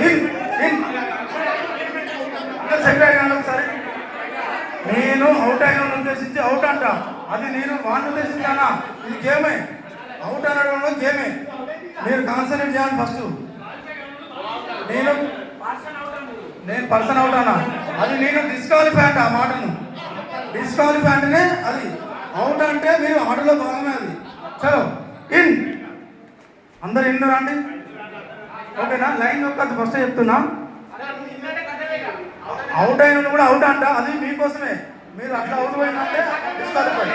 In in set అయ్యాను ఒకసారి. నేను అవుట్ అయిన ఉద్దేశించి అవుట్ అంట, అది నేను వాడిని ఉద్దేశించానా? ఇది గేమే, అవుట్ అనడం గేమే. మీరు కాన్సన్ట్రేట్ చేయాలి ఫస్ట్. నేను పర్సన్ అవుట్ అన్నా, అది నేను డిస్క్వాలిఫై అంట. ఆ మాటను డిస్క్వాలిఫై అంటేనే అది అవుట్, అంటే మీరు ఆటలో భాగమే అది. చలో ఇన్, అందరు ఇన్ రండి. ఓకేనా? లైన్ యొక్క ఫస్ట్ చెప్తున్నా, అవుట్ అయిన కూడా అవుట్ అంట, అది మీకోసమే. మీరు అట్లా అవుట్ పోయిందంటే డిస్క్వాలిఫై.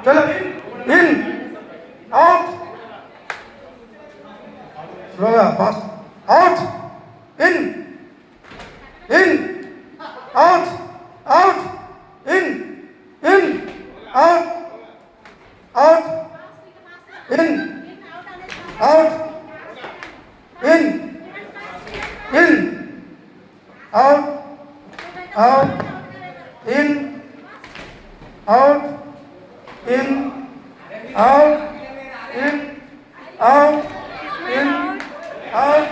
చలో ఇన్ అవుట్, స్లోగా fast. Out in in out out in in out out in out in in out out in out in out in out in out.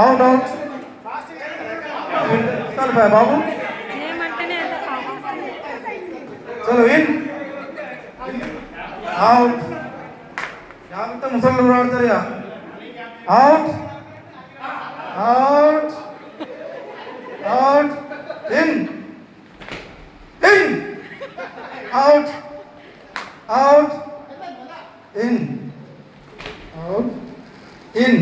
Out out కలిపాయి బాబు. చలో ఇన్ అవుట్. జాగ్రత్త, ముసళ్ళు ఆడతారు ఇక. Out out out in in out out in out in